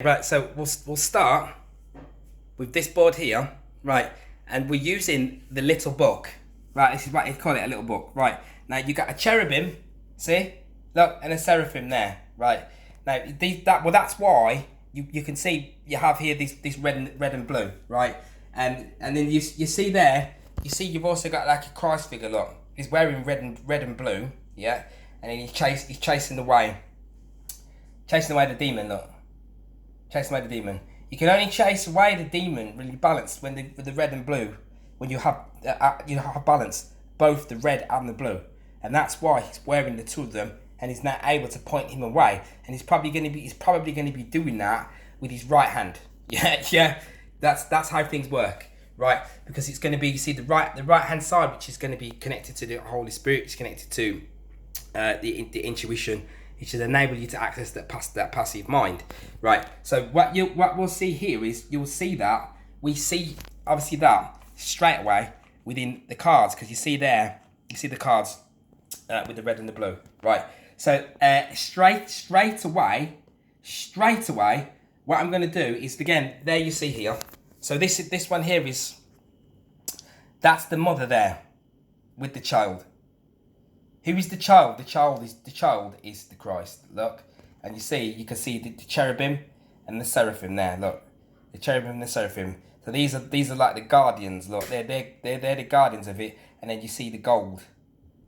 Right, so we'll start with this board here, right, and we're using the little book, right. This is what you call it, a little book, right. Now you got a cherubim, see, look, and a seraphim there, right. Now that's why you can see you have here this red and blue, right, and then you see there, you see you've also got like a Christ figure. Look, he's wearing red and blue, yeah, and then he's chasing away the demon. Look. Chase away the demon. You can only chase away the demon really balanced with the red and blue, when you have balanced both the red and the blue, and that's why he's wearing the two of them, and he's now able to point him away, and he's probably going to be doing that with his right hand. Yeah. That's how things work, right? Because it's going to be, you see, the right hand side, which is going to be connected to the Holy Spirit, is connected to the intuition, which should enable you to access that passive mind, right? So what we'll see here is, you'll see that we see obviously that straight away within the cards, because you see the cards with the red and the blue, right? So straight away, what I'm going to do is, again, there you see here. So this one here that's the mother there with the child. Who is the child? The child is the Christ. Look, and you can see the cherubim and the seraphim there. Look, the cherubim and the seraphim. So these are like the guardians. Look, they're the guardians of it. And then you see the gold,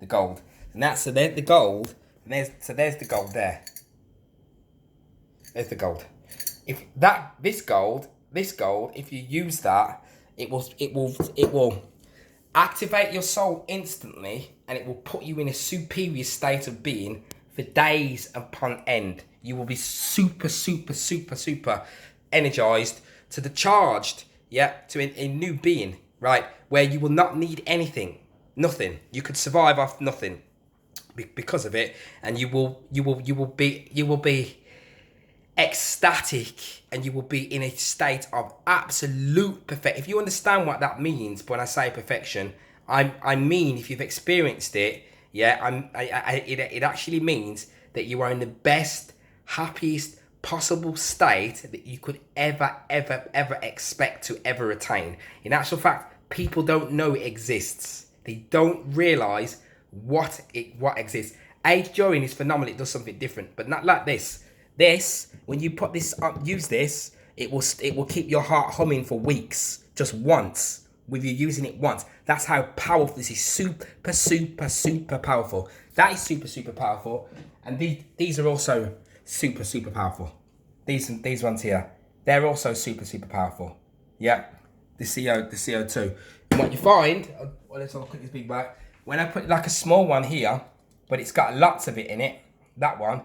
and there's the gold. And there's the gold there. There's the gold. If this gold, if you use that, it will activate your soul instantly, and it will put you in a superior state of being for days upon end. You will be super energized, to the charged, to a new being, right? Where you will not need nothing. You could survive off nothing because of it, and you will be ecstatic, and you will be in a state of absolute perfection. If you understand what that means when I say perfection, I mean, if you've experienced it, it actually means that you are in the best, happiest possible state that you could ever expect to ever attain. In actual fact, people don't know it exists. They don't realize what exists. Age during is phenomenal. It does something different, but not like this. When you put this up, use this, it will keep your heart humming for weeks, just once, with you using it once. That's how powerful this is. Super powerful. That is super powerful. And these are also super powerful. These ones here, they're also super powerful. Yeah, the CO2. And what you find, let's have a look at this big bag. When I put like a small one here, but it's got lots of it in it, that one,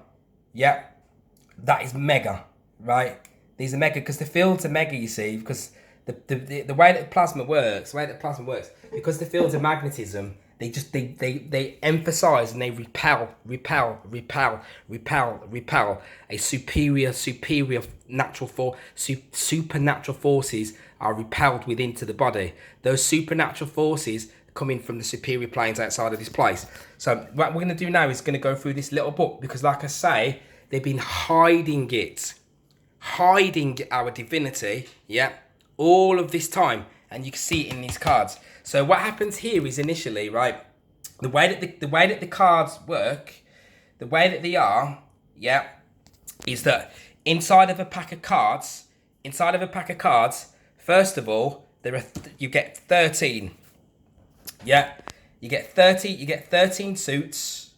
that is mega, right? These are mega because the fields are mega, you see, because the way that plasma works, because the fields of magnetism, they emphasize and they repel a superior natural force. Supernatural forces are repelled within to the body. Those supernatural forces coming from the superior planes outside of this place. So what we're going to do now is going to go through this little book, because like I say, they've been hiding our divinity, all of this time, and you can see it in these cards. So what happens here is, initially, right, the way that the cards work, the way that they are, is that inside of a pack of cards, first of all, you get 13. You get 13 suits,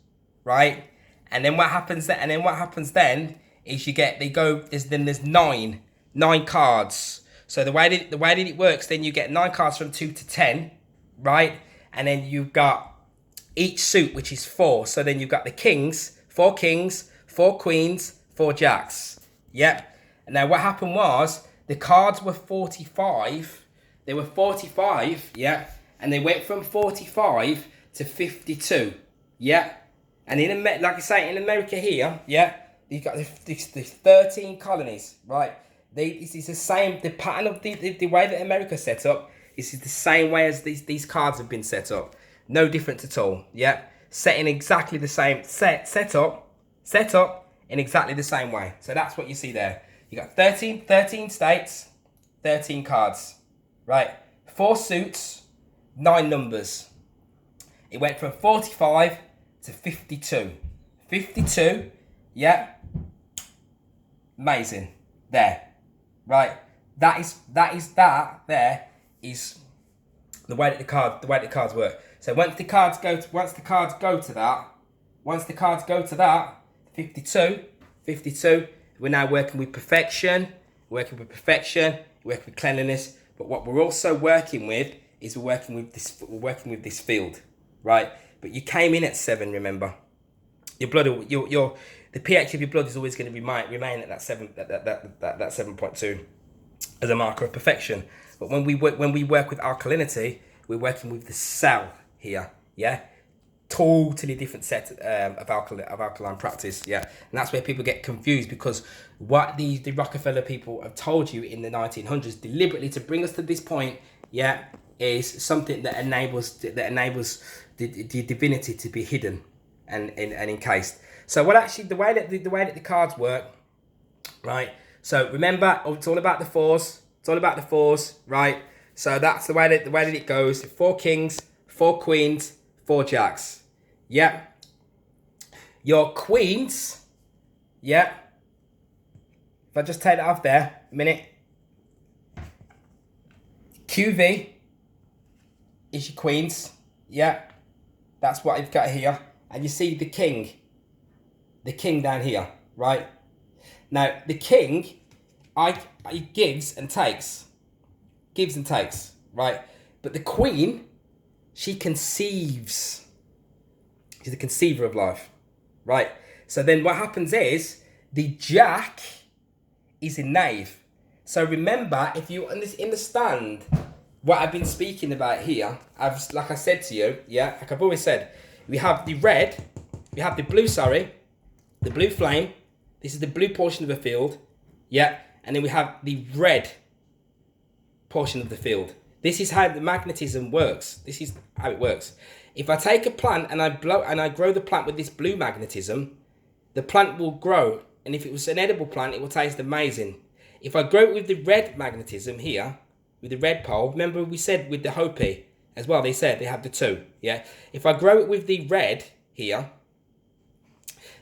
right? And then what happens then is there's nine cards. So the way that it works, then you get 9 cards from 2 to 10, right? And then you've got each suit, which is 4. So then you've got the kings, 4 kings, 4 queens, 4 jacks. And now what happened was, the cards were 45. They were 45, and they went from 45 to 52, And like I say, in America here, you've got the 13 colonies, right? This is the same. The pattern of the way that America's set up is the same way as these cards have been set up. No difference at all. Set in exactly the same set up in exactly the same way. So that's what you see there. You got 13 states, 13 cards, right? 4 suits, 9 numbers. It went from 45 to 52. 52, yeah. Amazing. There. Right. That is there is the way that the cards work. So once the cards go to that, 52, we're now working with perfection, working with cleanliness. But what we're also working with is we're working with this field, right? But you came in at 7, remember. Your blood, the pH of your blood is always going to remain at that 7.2 as a marker of perfection. But when we work with alkalinity, we're working with the cell here, yeah. Totally different set of alkaline practice, yeah. And that's where people get confused, because what the Rockefeller people have told you in the 1900s deliberately to bring us to this point, yeah, is something that enables the divinity to be hidden and encased. So what actually the way that the cards work, right? So remember, it's all about the fours. It's all about the fours, right? So that's the way that it goes. 4 kings, 4 queens, 4 jacks. Yeah. Your queens, yeah. If I just take that off there a minute. QV is your queens, yeah. That's what you've got here. And you see the king down here, right? Now, the king, he gives and takes, right? But the queen, she conceives. She's the conceiver of life, right? So then what happens is, the jack is a knave. So remember, if you understand what I've been speaking about here, like I said to you, yeah, like I've always said, we have the blue flame. This is the blue portion of the field, yeah, and then we have the red portion of the field. This is how the magnetism works. This is how it works. If I take a plant and I grow the plant with this blue magnetism, the plant will grow, and if it was an edible plant, it will taste amazing. If I grow it with the red magnetism here, with the red pole, remember we said with the Hopi as well, they said they have the 2, yeah? If I grow it with the red here,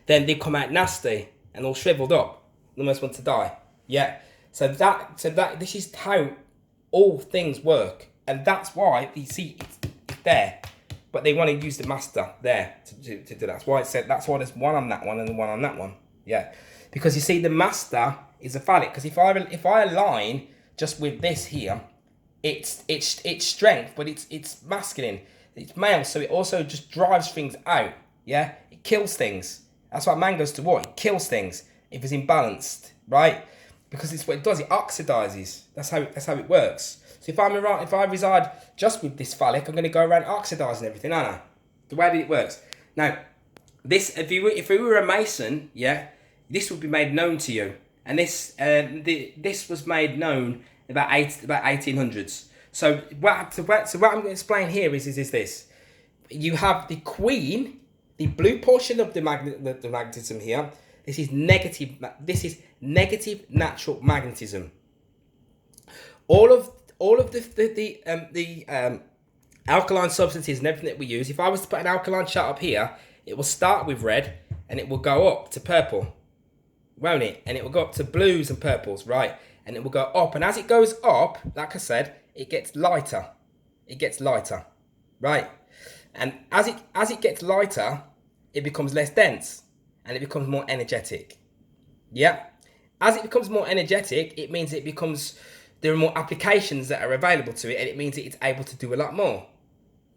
then they come out nasty and all shriveled up, almost want to die, yeah? So this is how all things work, and that's why you see it's there, but they want to use the master there to do that. That's why it said, that's why there's 1 on that one and 1 on that one, yeah? Because you see, the master is a phallic, because if I align just with this here, it's strength, but it's masculine, it's male, so it also just drives things out, yeah? It kills things. That's what man goes to war. It kills things if it's imbalanced, right? Because it's what it does. It oxidizes. That's how it works. So if I reside just with this phallic, I'm going to go around oxidizing everything, aren't I? The way that it works. Now, this if we were a Mason, yeah, this would be made known to you, and this was made known about 1800s. So what I'm going to explain here is this: you have the queen, the blue portion of the magnetism here. This is negative. This is negative natural magnetism. All of the alkaline substances and everything that we use. If I was to put an alkaline chart up here, it will start with red and it will go up to purple, won't it? And it will go up to blues and purples, right? And it will go up. And as it goes up, like I said, it gets lighter. It gets lighter, right? And as it gets lighter, it becomes less dense and it becomes more energetic. Yeah. As it becomes more energetic, it means there are more applications that are available to it, and it means that it's able to do a lot more,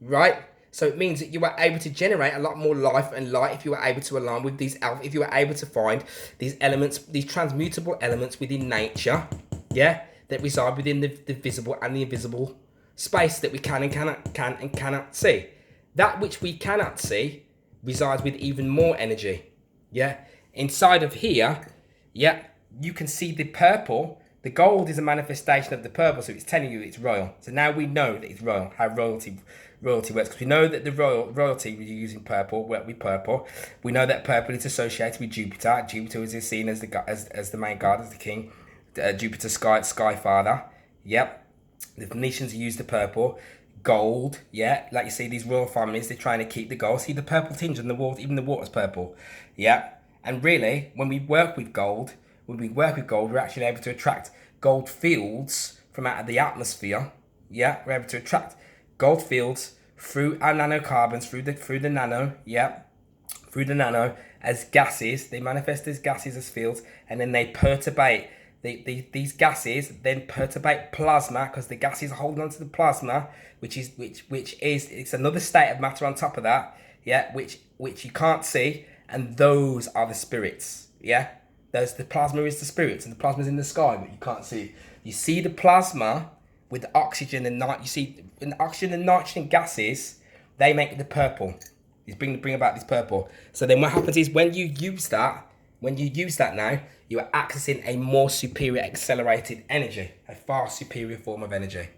right? So it means that you are able to generate a lot more life and light if you are able to align with these, if you are able to find these elements, these transmutable elements within nature, yeah, that reside within the visible and the invisible space that we can and cannot see. That which we cannot see resides with even more energy, yeah. Inside of here, yeah, you can see the purple. The gold is a manifestation of the purple, so it's telling you it's royal. So now we know that it's royal, how royalty royalty works, because we know that the royalty, we're using purple, work with purple. We know that purple is associated with Jupiter. Jupiter is seen as the main god, as the king. Jupiter, sky father. Yep. The Venetians use the purple. Gold, yeah, like you see these royal families, they're trying to keep the gold. See the purple tinge on the wall, even the water's purple. Yeah. And really, when we work with gold, we're actually able to attract gold fields from out of the atmosphere. Yeah, we're able to attract gold fields through our nanocarbons, through the nano, yeah, through the nano as gases. They manifest as gases, as fields, and then they perturbate. These gases then perturbate plasma, because the gases are holding on to the plasma, which is it's another state of matter on top of that, yeah, which you can't see, and those are the spirits, yeah. The plasma is the spirits, and the plasma is in the sky, but you can't see. You see the plasma with the oxygen and you see when the oxygen and nitrogen gases, they make the purple. These bring about this purple. So then what happens is when you use that now, you are accessing a more superior accelerated energy, a far superior form of energy.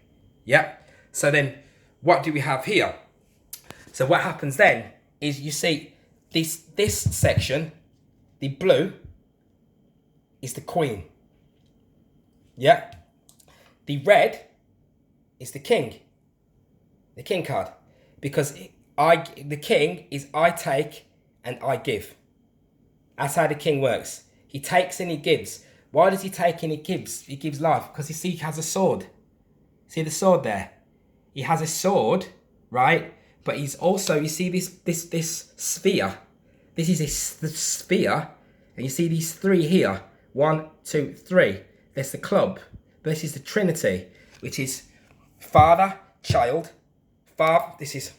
Yeah. So then what do we have here? So what happens then is you see this section, the blue is the queen. Yeah. The red is the king card, because the king is I take and I give. That's how the king works. He takes and he gives. Why does he take and he gives? He gives life because he has a sword. See the sword there? He has a sword, right? But he's also, you see this sphere. This is the sphere, and you see these three here. 1, 2, 3. There's the club. This is the Trinity, which is father, child. This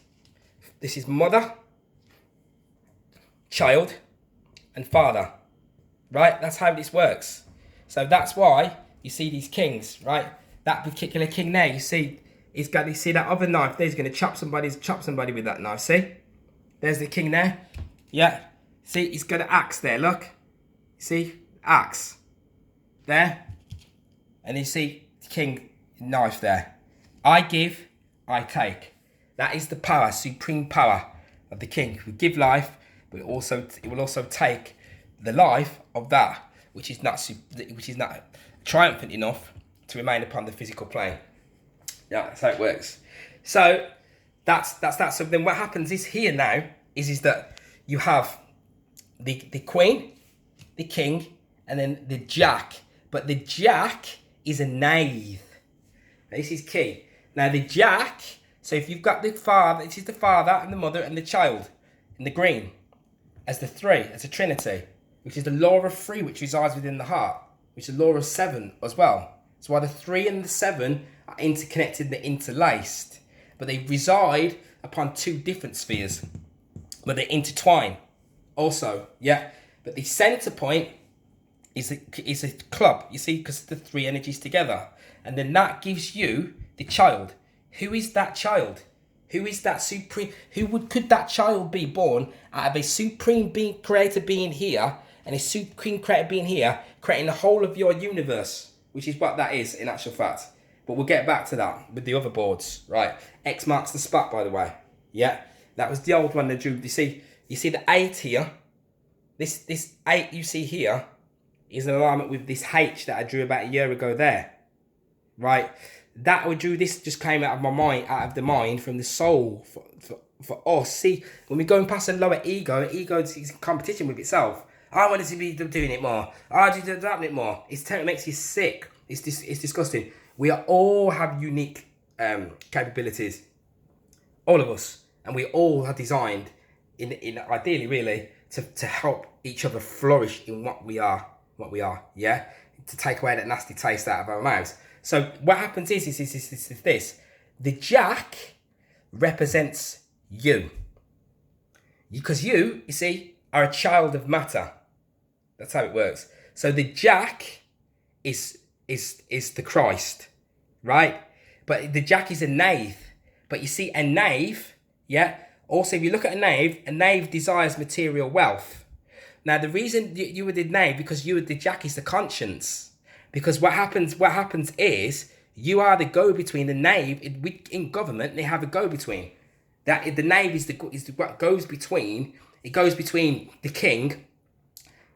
is mother, child, and father. Right? That's how this works. So that's why you see these kings, right? That particular king there, you see that other knife there, he's going to chop somebody with that knife. See? There's the king there. Yeah. See, he's got an axe there, look. See? Axe. There. And you see the king knife there. I give, I take. That is the power, supreme power of the king. We give life, but it will also take the life of that which is not triumphant enough to remain upon the physical plane. Yeah, that's how it works. So that's that. So then what happens is here now is that you have the queen, the king, and then the jack. But the jack is a knave. Now, this is key. Now the jack, so if you've got the father, this is the father and the mother and the child in the green as the three, as a trinity, which is the law of 3 which resides within the heart, which is the law of 7 as well. So why the 3 and the 7 are interconnected, they're interlaced, but they reside upon 2 different spheres, but they intertwine also, yeah. But the center point is a club, you see, because the 3 energies together, and then that gives you the child. Who is that child? Who is that supreme? Could that child be born out of a supreme being, creator being here, and a supreme creator being here, creating the whole of your universe, which is what that is in actual fact. But we'll get back to that with the other boards, right? X marks the spot, by the way. Yeah, that was the old one that drew. You see the 8 here. This 8 you see here is an alignment with this H that I drew about a year ago there, right? That I drew, this just came out of my mind, out of the mind, from the soul for us. See, when we're going past a lower ego is in competition with itself. I want it to be doing it more. I do that it more. It makes you sick. It's disgusting. We all have unique capabilities, all of us, and we all are designed in ideally really to help each other flourish in what we are. Yeah, to take away that nasty taste out of our mouths. So what happens is this. The jack represents you. Because you see, are a child of matter. That's how it works. So the jack is the Christ, right? But the jack is a knave. But you see, a knave, yeah? Also, if you look at a knave desires material wealth. Now, the reason you were the knave, because you were the jack, is the conscience. Because what happens is you are the go-between. The knave in government, they have a go-between. That the knave is what goes between. It goes between the king.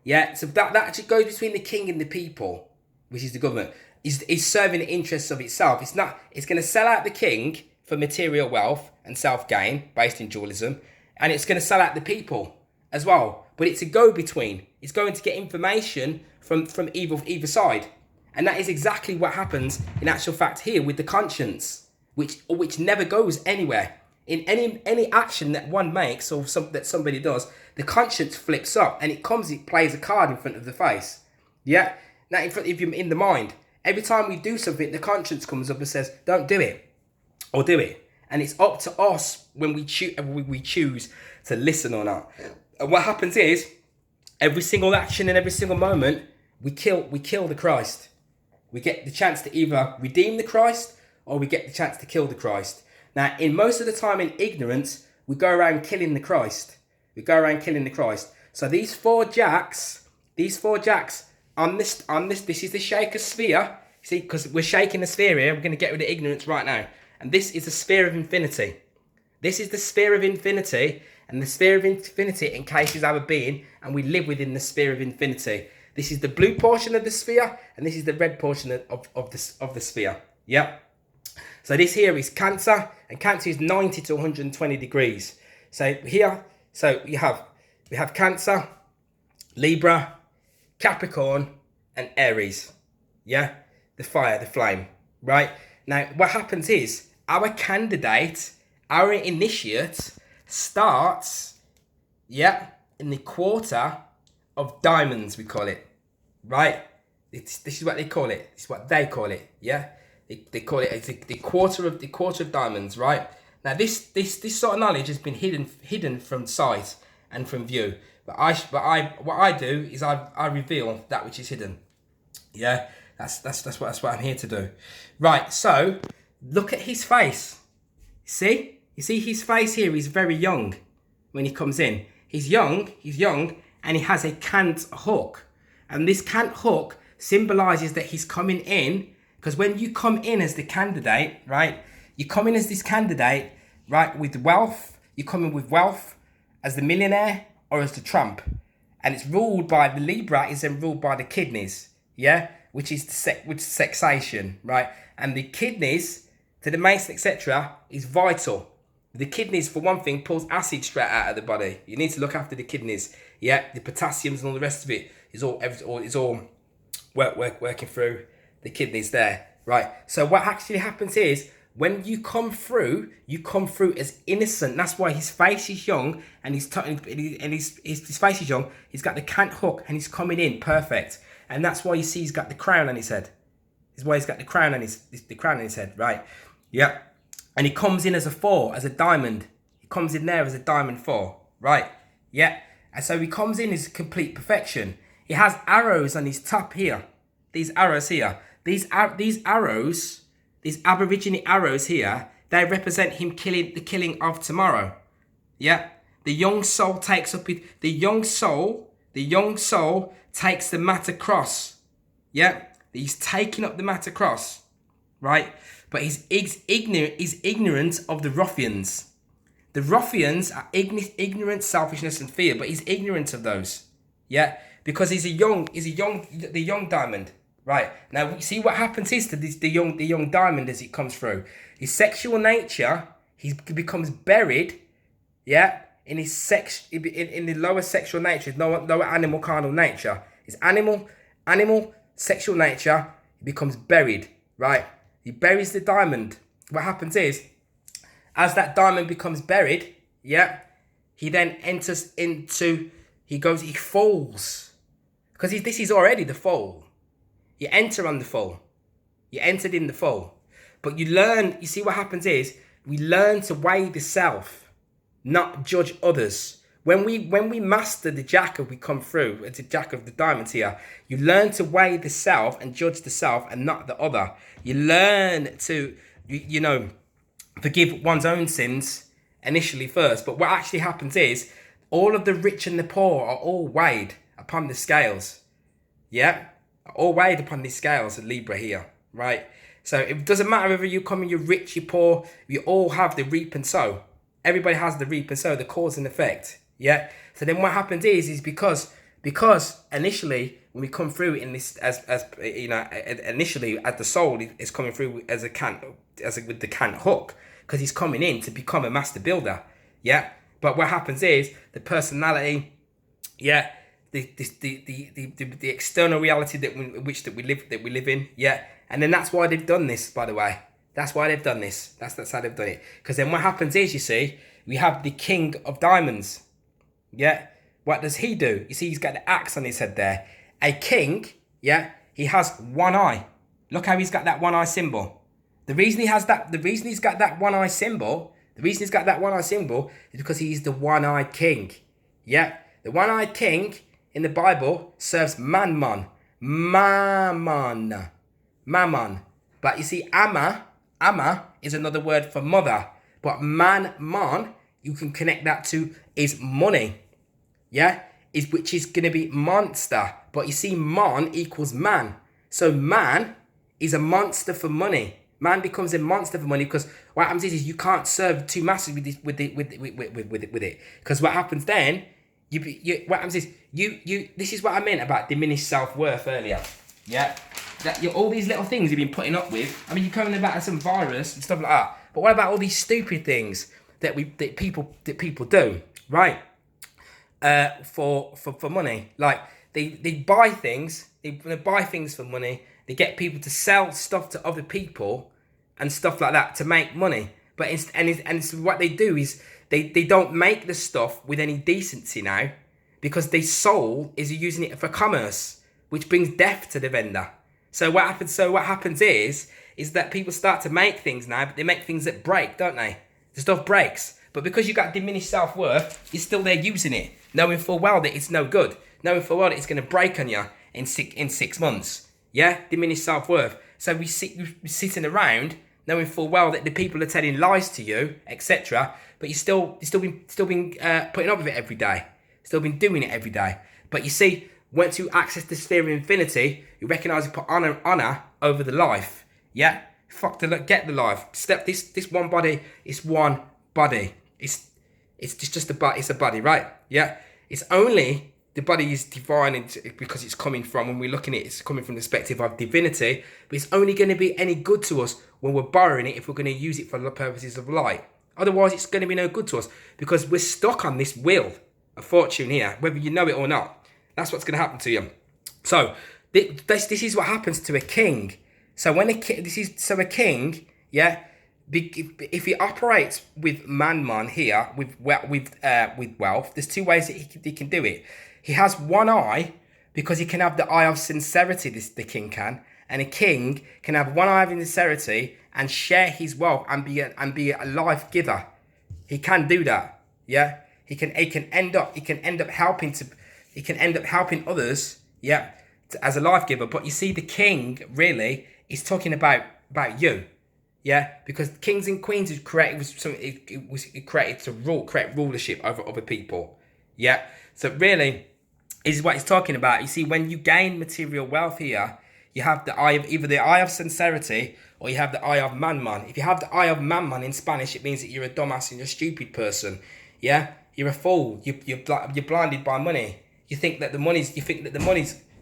Yeah, so that actually goes between the king and the people, which is the government. Is serving the interests of itself. It's not. It's going to sell out the king for material wealth and self gain based in dualism, and it's going to sell out the people as well. But it's a go between. It's going to get information from either side, and that is exactly what happens in actual fact here with the conscience, which never goes anywhere. In any action that one makes or that somebody does, the conscience flips up and it plays a card in front of the face. Yeah, now in front of you in the mind. Every time we do something, the conscience comes up and says, "Don't do it," or "Do it," and it's up to us when we choose to listen or not. And what happens is, every single action and every single moment, we kill the Christ. We get the chance to either redeem the Christ or we get the chance to kill the Christ. Now, in most of the time in ignorance, we go around killing the Christ. So these four jacks on this, this is the shaker sphere. See, because we're shaking the sphere here, we're going to get rid of ignorance right now. And this is the sphere of infinity. This is the sphere of infinity, and the sphere of infinity encases our being, and we live within the sphere of infinity. This is the blue portion of the sphere, and this is the red portion of the sphere. Yep. So this here is Cancer, and Cancer is 90 to 120 degrees. So here, we have Cancer, Libra, Capricorn, and Aries. Yeah, the fire, the flame. Right. Now, what happens is our candidate, our initiate, starts, in the quarter of diamonds. We call it, right? This is what they call it. This is what they call it. Yeah. They call it the quarter of diamonds, right? Now this sort of knowledge has been hidden from sight and from view. But what I do is I reveal that which is hidden. Yeah, that's what I'm here to do. Right. So look at his face. You see his face here. He's very young when he comes in. He's young, and he has a cant hook, and this cant hook symbolizes that he's coming in. Because when you come in as the candidate, right, you come in as this candidate, right, with wealth. You come in with wealth as the millionaire or as the Trump. And it's ruled by the Libra, is then ruled by the kidneys, yeah, which is sexation, right? And the kidneys, to the mason, etc., is vital. The kidneys, for one thing, pulls acid straight out of the body. You need to look after the kidneys, yeah. The potassiums and all the rest of it is all working through the kidneys there, right? So what actually happens is when you come through as innocent. That's why his face is young, and his face is young. He's got the cant hook, and he's coming in perfect, and that's why you see he's got the crown on his head. This is why he's got the crown on his head, right? Yeah, and he comes in as a 4, as a diamond. He comes in there as a diamond 4, right? Yeah, and so he comes in as complete perfection. He has arrows on his top here. These arrows here. These arrows, these Aborigine arrows here, they represent him killing of tomorrow. Yeah, the young soul takes up it. The young soul takes the matter cross. Yeah, he's taking up the matter cross, right? But he's ignorant of the ruffians. The ruffians are ignorant, selfishness, and fear. But he's ignorant of those. Yeah, because the young diamond. Right, now see what happens is to the young diamond as it comes through. His sexual nature, he becomes buried, yeah, in the lower sexual nature, lower animal carnal nature. His animal sexual nature, he becomes buried, right? He buries the diamond. What happens is, as that diamond becomes buried, yeah, he then enters into, he falls. Because this is already the fall. You enter on the fall. You entered in the fall. But you learn, you see what happens is, we learn to weigh the self, not judge others. When we master the jack of we come through, it's a jack of the diamonds here, you learn to weigh the self and judge the self and not the other. You learn to, forgive one's own sins initially first. But what actually happens is, all of the rich and the poor are all weighed upon the scales. Yeah? All weighed upon these scales of Libra here, right? So it doesn't matter whether you're rich, you're poor, you all have the reap and sow Everybody has the reap and sow, the cause and effect. Yeah. So then what happens is because initially when we come through in this as initially as the soul is coming through as with the cant hook, because he's coming in to become a master builder. Yeah. But what happens is the personality, yeah, the external reality that we live in, yeah, and then that's why they've done this. By the way, that's why they've done this. That's how they've done it. Because then what happens is, you see, we have the King of Diamonds. Yeah, what does he do? You see, he's got the axe on his head there. A king, yeah, he has one eye. Look how he's got that one eye symbol. The reason he's got that one eye symbol is because he's the one-eyed king. Yeah, the one-eyed king in the Bible serves mammon. But you see, Amma is another word for mother. But mammon, you can connect that to is money. Yeah, which is going to be monster. But you see, mon equals man. So man is a monster for money. Man becomes a monster for money, because what happens is you can't serve two masters with it. Because what happens then, what happens is you. This is what I meant about diminished self-worth earlier. Yeah, that all these little things you've been putting up with. I mean, you're coming about some virus and stuff like that. But what about all these stupid things that people do, right? For money, like they buy things. They buy things for money. They get people to sell stuff to other people and stuff like that to make money. But so what they do is they don't make the stuff with any decency now, because their soul is using it for commerce, which brings death to the vendor. So what happens is that people start to make things now, but they make things that break, don't they? The stuff breaks. But because you've got diminished self-worth, you're still there using it, knowing full well that it's no good, knowing full well that it's going to break on you in 6 months. Yeah, diminished self-worth. So we're sitting around knowing full well that the people are telling lies to you, etc. But you're still been putting up with it every day. Still been doing it every day. But you see, once you access the sphere of infinity, you recognise you put honor over the life. Yeah, get the life. Step this one body. It's one body. It's just it's a body, right? Yeah, it's only. The body is divine because it's coming from, when we're looking at it, it's coming from the perspective of divinity. But it's only going to be any good to us when we're borrowing it, if we're going to use it for the purposes of light. Otherwise, it's going to be no good to us, because we're stuck on this wheel of fortune here, whether you know it or not. That's what's going to happen to you. So this is what happens to a king. So when a king, yeah, if he operates with mammon here, with wealth, there's two ways that he can do it. He has one eye, because he can have the eye of sincerity, the king can. And a king can have one eye of sincerity and share his wealth and be a life giver. He can do that. Yeah. He can end up helping others, yeah, as a life giver. But you see, the king really is talking about you. Yeah, because kings and queens was created to create rulership over other people. Yeah. So really, is what he's talking about. You see, when you gain material wealth here, you have the eye of either the eye of sincerity, or you have the eye of mammon. If you have the eye of mammon in Spanish, it means that you're a dumbass and you're a stupid person. Yeah, you're a fool. You're blinded by money. You think that the money's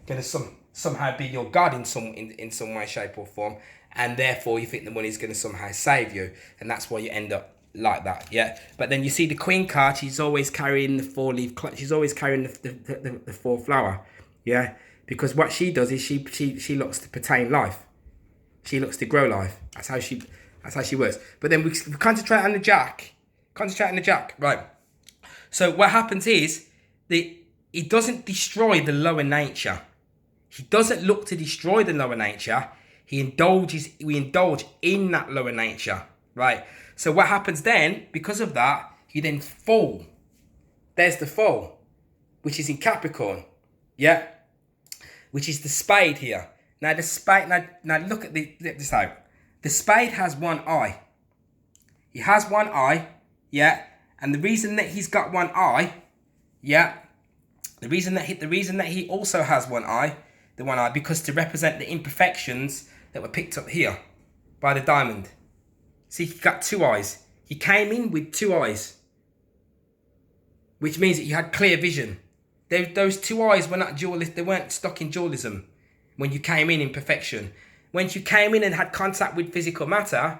going to somehow be your god in some way, shape, or form, and therefore you think the money's going to somehow save you, and that's why you end up like that. Yeah, but then you see the queen card, she's always carrying the 4-leaf, she's always carrying the 4-flower. Yeah, because what she does is she looks to pertain life, she looks to grow life. That's how she works. But then we concentrate on the jack, right? So what happens is that he doesn't destroy the lower nature. He doesn't look to destroy the lower nature. We indulge in that lower nature, right? So what happens then, because of that, you then fall. There's the fall, which is in Capricorn, yeah? Which is the spade here. Now the spade, now look this out. The spade has one eye. He has one eye, yeah? And the reason that he's got one eye, yeah? The reason that he also has one eye, because to represent the imperfections that were picked up here by the diamond. See, he got two eyes. You came in with 2 eyes, which means that you had clear vision. Those 2 eyes were not dualist. They weren't stuck in dualism when you came in perfection. When you came in and had contact with physical matter,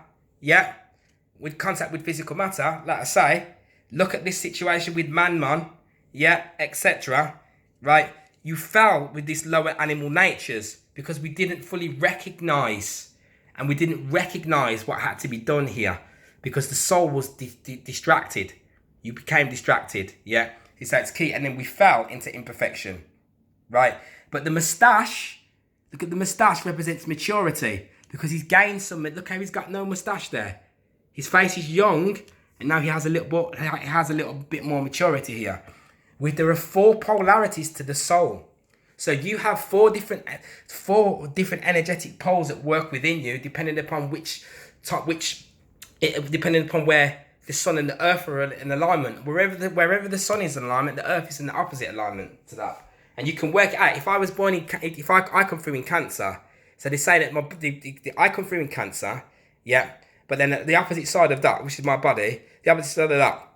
with contact with physical matter, like I say, look at this situation with man, etc. Right? You fell with these lower animal natures because we didn't fully recognize, and we didn't recognize what had to be done here because the soul was distracted. You became distracted, So it's key. And then we fell into imperfection, right? But the moustache, look at the moustache, represents maturity because he's gained some. Look how he's got no moustache there. His face is young, and now he has a little bit more maturity here. There are 4 polarities to the soul. So you have 4 different energetic poles that work within you, depending upon depending upon where the sun and the earth are in alignment. Wherever the sun is in alignment, the earth is in the opposite alignment to that. And you can work it out. If I was born in, if I come through in Cancer, so they say that I come through in Cancer, but then the opposite side of that, which is my body, the opposite side of that,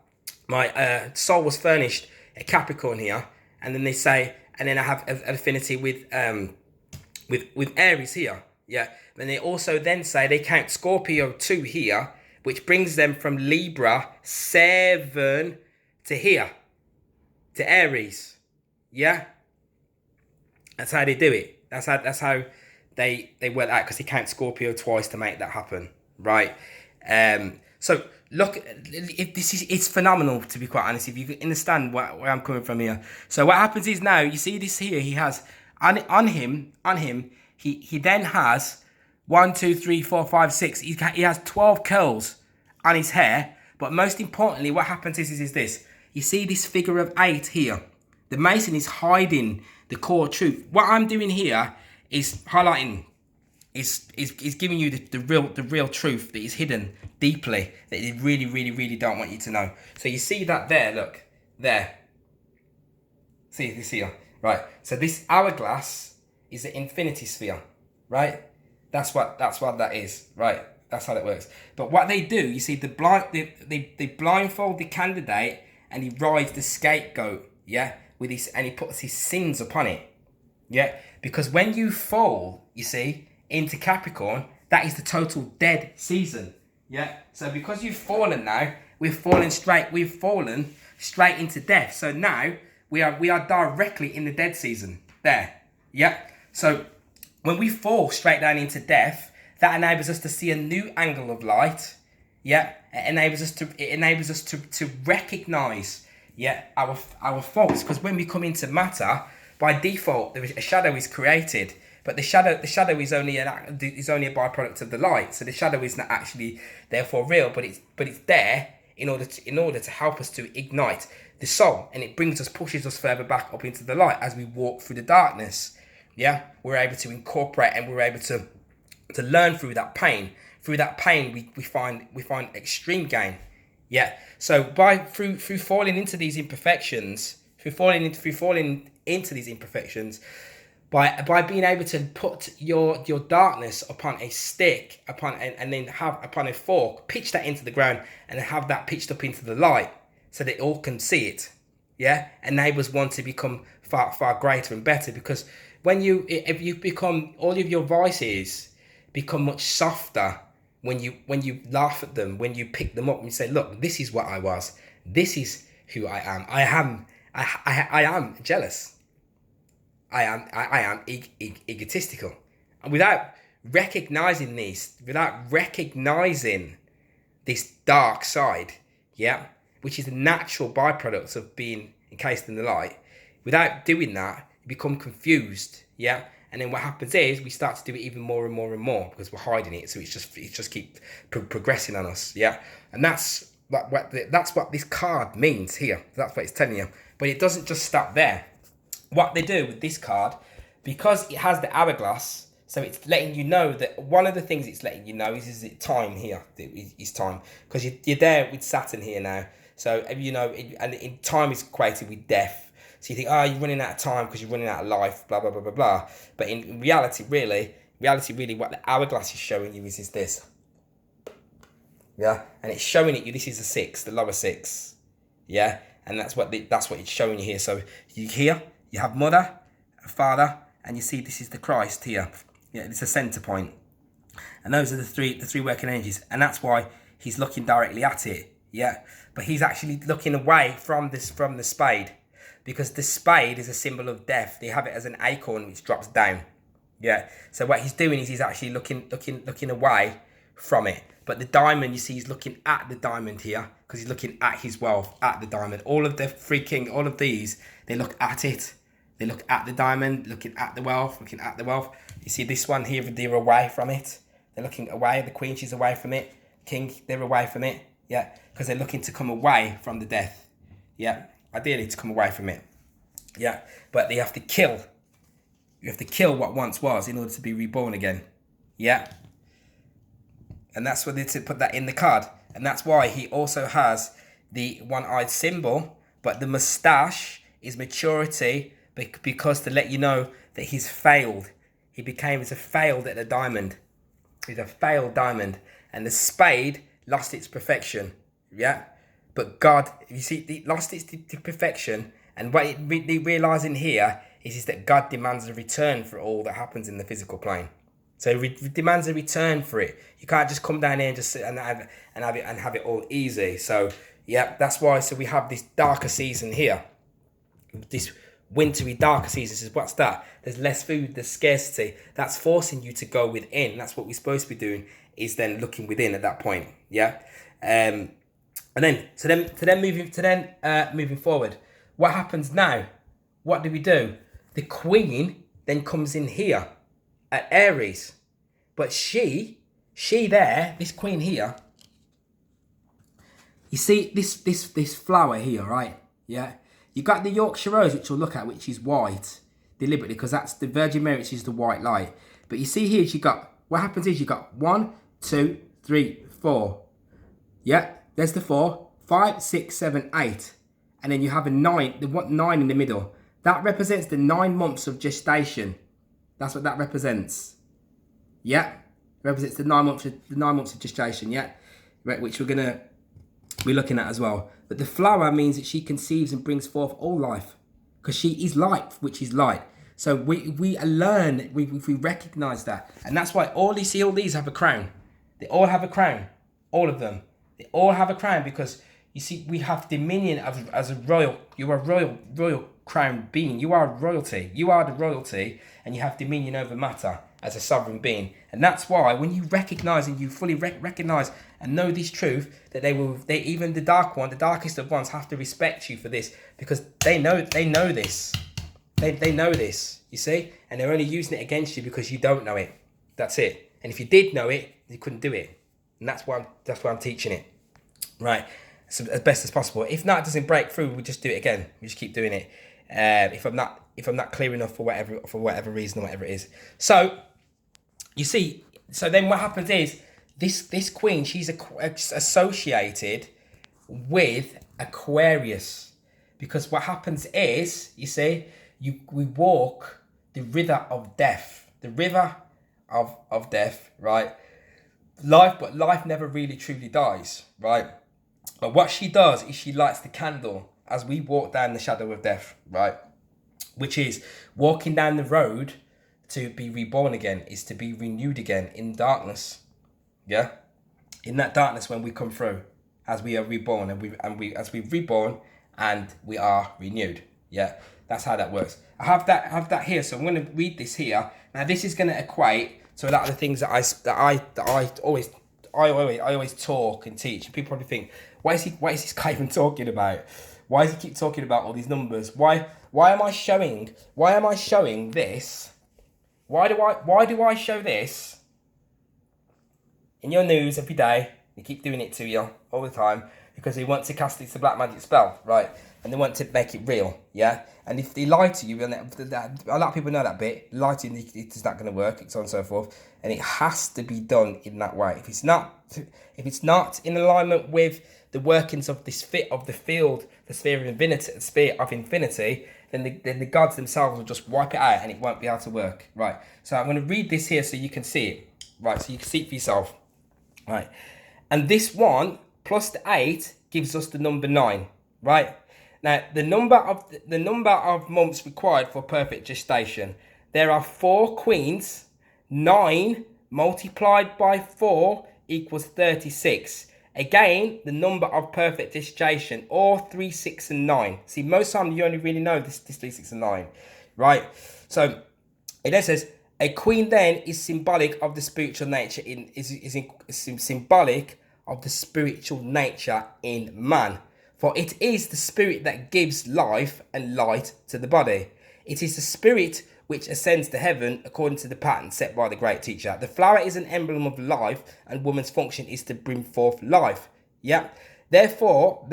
my soul was furnished a Capricorn here, and then they say, and then I have an affinity with Aries here, And they also then say they count Scorpio 2 here, which brings them from Libra 7 to here, to Aries, That's how they do it. That's how they work out, because they count Scorpio twice to make that happen, right? So look, it's phenomenal, to be quite honest, if you understand where I'm coming from here. So what happens is, now you see this here, he has on him he then has 1, 2, 3, 4, 5, 6. He has 12 curls on his hair. But most importantly, what happens is this. You see this figure of 8 here. The Mason is hiding the core truth. What I'm doing here is highlighting, is giving you the real truth that is hidden deeply, that they really, really, really don't want you to know. So you see that there, look, there. See this here, right? So this hourglass is the infinity sphere, right? That's what that is, right? That's how that works. But what they do, you see, they blindfold the candidate, and he rides the scapegoat, with his, and he puts his sins upon it, because when you fall, you see, into Capricorn, that is the total dead season, So because you've fallen now, we've fallen straight into death. So now we are directly in the dead season there, So when we fall straight down into death, that enables us to see a new angle of light. It enables us to recognize our faults, because when we come into matter, by default a shadow is created, but the shadow is only a byproduct of the light. So the shadow is not actually therefore real, but it's there in order to help us to ignite the soul, and it pushes us further back up into the light as we walk through the darkness. We're able to incorporate, and we're able to learn through that pain. Through that pain, we find extreme gain. So through falling into these imperfections, by being able to put your darkness upon a stick, and then have upon a fork, pitch that into the ground, and have that pitched up into the light, so that all can see it. Enables one to become far greater and better, because if you become, all of your vices become much softer when you laugh at them, when you pick them up and you say, look, this is what I was, this is who I am. I am jealous. I am egotistical. And without recognizing this dark side, which is the natural byproduct of being encased in the light, without doing that, you become confused, And then what happens is we start to do it even more and more and more, because we're hiding it. So it's just keep progressing on us, And that's what this card means here. That's what it's telling you. But it doesn't just stop there. What they do with this card, because it has the hourglass, so it's letting you know that one of the things it's letting you know is it time here. It's time, because you're there with Saturn here now. So and time is equated with death. So you think, you're running out of time because you're running out of life, blah, blah, blah, blah, blah. But in reality, really, what the hourglass is showing you is this. Yeah, and it's showing it you. This is a 6, the lower 6. Yeah, and that's what it's showing you here. So you have mother, father, and you see this is the Christ here. Yeah, it's a center point, and those are the three working energies, and that's why he's looking directly at it. Yeah, but he's actually looking away from the spade, because the spade is a symbol of death. They have it as an acorn which drops down. Yeah, so what he's doing is he's actually looking away from it. But the diamond, you see, he's looking at the diamond here, because he's looking at his wealth, at the diamond. All of these, they look at it. They look at the diamond, looking at the wealth, looking at the wealth. You see this one here, they're away from it. They're looking away. The queen, she's away from it. King, they're away from it. Yeah, because they're looking to come away from the death. Yeah, ideally to come away from it. Yeah, but they have to kill. You have to kill what once was in order to be reborn again. Yeah. And that's why they to put that in the card. And that's why he also has the one-eyed symbol, but the moustache is maturity, because to let you know that he's failed. He's a failed at the diamond. He's a failed diamond. And the spade lost its perfection. Yeah. But God, you see, it lost its perfection. And what it realizing here is that God demands a return for all that happens in the physical plane. So it demands a return for it. You can't just come down here and just sit and have it all easy. So yeah, that's why. So we have this darker season here, this wintry darker season. This is what's that? There's less food, there's scarcity. That's forcing you to go within. That's what we're supposed to be doing. Is then looking within at that point. Yeah, and then moving forward. What happens now? What do we do? The queen then comes in here at Aries, but she there, this queen here, you see this flower here, right? Yeah, you got the Yorkshire rose, which we'll look at, which is white deliberately, because that's the Virgin Mary, which is the white light. But you see here, what happens is you got 1, 2, 3, 4. Yeah, there's the 4, 5, 6, 7, 8, and then you have a 9. The 9 in the middle. That represents the 9 months of gestation. That's what that represents. Yeah, represents the 9 months of gestation. Yeah, right, which we're gonna be looking at as well. But the flower means that she conceives and brings forth all life, because she is light, which is light. So we learn, we recognize that, and that's why all these have a crown. They all have a crown, all of them. They all have a crown, because you see we have dominion as a royal. You are royal crown being. You are royalty. You are the royalty, and you have dominion over matter as a sovereign being. And that's why when you recognize and you fully recognize and know this truth, that they even the darkest of ones have to respect you for this, because they know this. They know this, you see, and they're only using it against you because you don't know it. That's it. And if you did know it, you couldn't do it. And that's why I'm teaching it, right? So as best as possible. If not, it doesn't break through, we just do it again. We just keep doing it. If I'm not clear enough for whatever reason or whatever it is. So you see, so then what happens is this queen, she's associated with Aquarius, because what happens is, you see, we walk the river of death, of death, right? But life never really truly dies, right? But what she does is she lights the candle as we walk down the shadow of death, right? Which is walking down the road to be reborn again, is to be renewed again in darkness. Yeah? In that darkness when we come through, as we are reborn, as we're reborn and we are renewed. Yeah? That's how that works. I have that here, so I'm going to read this here. Now this is going to equate to a lot of the things that I always talk and teach. And people probably think, what is this guy even talking about? Why does he keep talking about all these numbers? Why am I showing this? Why do I show this in your news every day? They keep doing it to you all the time because they want to cast it's a black magic spell, right? And they want to make it real, yeah? And if they lie to you, and a lot of people know that bit, lie to you, it's not going to work, so on and so forth. And it has to be done in that way. If it's not in alignment with the workings of this of the field, the sphere of infinity, then the gods themselves will just wipe it out and it won't be able to work, right? So I'm going to read this here so you can see it, right? So you can see it for yourself, right? And this one plus the 8 gives us the number 9, right? Now, the number of months required for perfect gestation. There are 4 queens. 9 multiplied by 4 equals 36. Again, the number of perfect gestation, or 3, 6, and 9. See, most times you only really know this 3, 6, and 9, right? So it then says, a queen then is symbolic of the spiritual nature is symbolic of the spiritual nature in man. For it is the spirit that gives life and light to the body. It is the spirit which ascends to heaven according to the pattern set by the great teacher. The flower is an emblem of life, and woman's function is to bring forth life. Yeah. Therefore,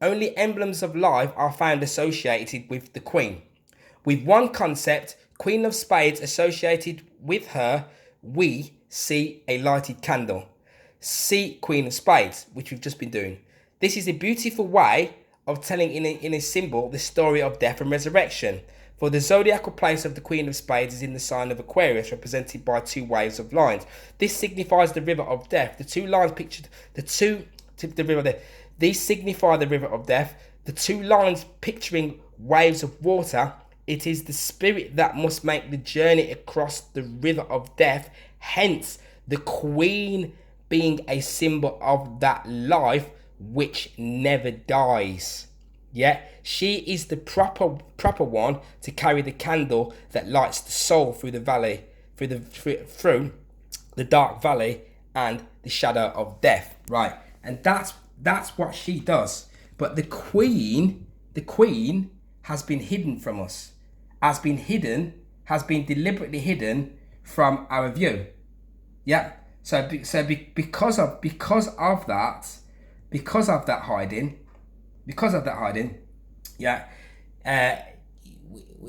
only emblems of life are found associated with the queen. With one concept, Queen of Spades, associated with her, we see a lighted candle. See Queen of Spades, which we've just been doing. This is a beautiful way of telling in a symbol the story of death and resurrection. For the zodiacal place of the Queen of Spades is in the sign of Aquarius, represented by 2 waves of lines. This signifies the river of death. The 2 lines pictured, the river of death. These signify the river of death. The 2 lines picturing waves of water. It is the spirit that must make the journey across the river of death. Hence, the Queen being a symbol of that life which never dies. Yeah, she is the proper one to carry the candle that lights the soul through the valley, through the dark valley and the shadow of death. Right, and that's what she does. But the queen has been hidden from us, has been deliberately hidden from our view. Yeah. So because of that hiding, yeah,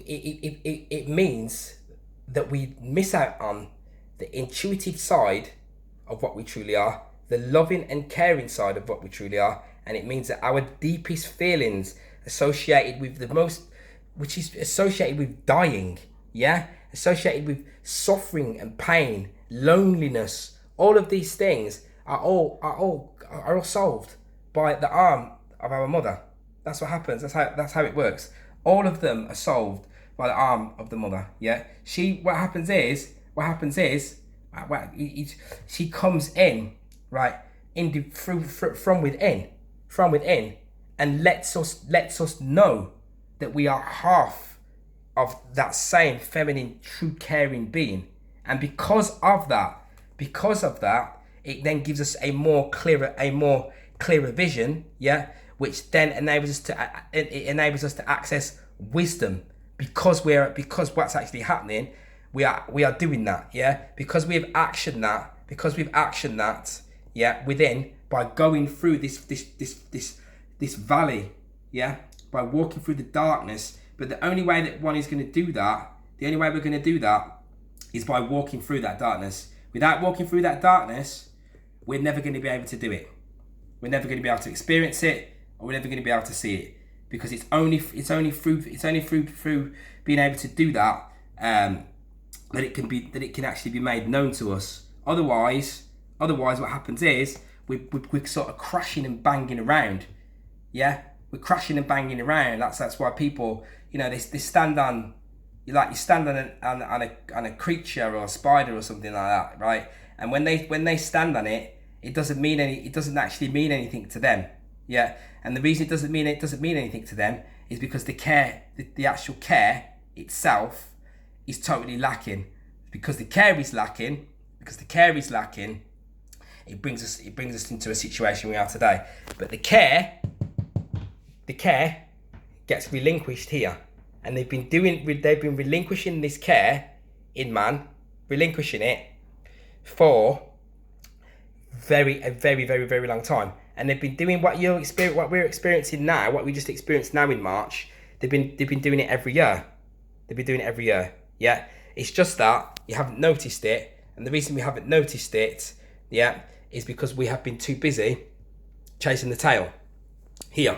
it means that we miss out on the intuitive side of what we truly are, the loving and caring side of what we truly are, and it means that our deepest feelings associated with which is associated with dying, yeah, associated with suffering and pain, loneliness, all of these things are all solved by the arm of our mother. That's what happens. That's how it works. All of them are solved by the arm of the mother. Yeah. What happens is she comes in, right, from within, and lets us know that we are half of that same feminine, true, caring being, and because of that, it then gives us a more clearer vision, yeah, which then enables us to access wisdom, because what's actually happening, we are doing that, yeah, because we've actioned that, yeah, within, by going through this valley, yeah, by walking through the darkness. But the only way that one is going to do that, the only way we're going to do that, is by walking through that darkness. Without walking through that darkness, we're never going to be able to do it. We're never going to be able to experience it, or we're never going to be able to see it, because it's only through being able to do that that it can actually be made known to us. Otherwise, what happens is we're sort of crashing and banging around. Yeah, we're crashing and banging around. That's why people, they stand on. You stand on a creature or a spider or something like that, right? And when they stand on it, it doesn't actually mean anything to them. Yeah. And the reason it doesn't mean anything to them is because the actual care itself is totally lacking. Because the care is lacking, it brings us into a situation we are today. But the care gets relinquished here. And they've been relinquishing this care in man, relinquishing it for a very, very, very long time. And they've been doing what we're experiencing now, what we just experienced now in March. They've been doing it every year. Yeah. It's just that you haven't noticed it, and the reason we haven't noticed it, yeah, is because we have been too busy chasing the tail. Here,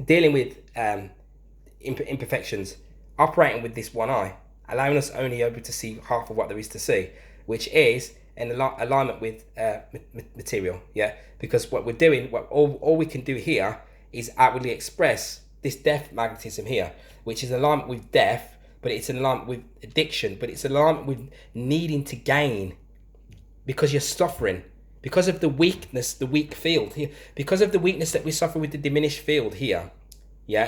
dealing with imperfections, operating with this one eye, allowing us only able to see half of what there is to see, which is in alignment with material, yeah? Because what we're doing, all we can do here is outwardly express this death magnetism here, which is in alignment with death, but it's in alignment with addiction, but it's in alignment with needing to gain because you're suffering, because of the weakness, the weak field here, because of the weakness that we suffer with the diminished field here, yeah?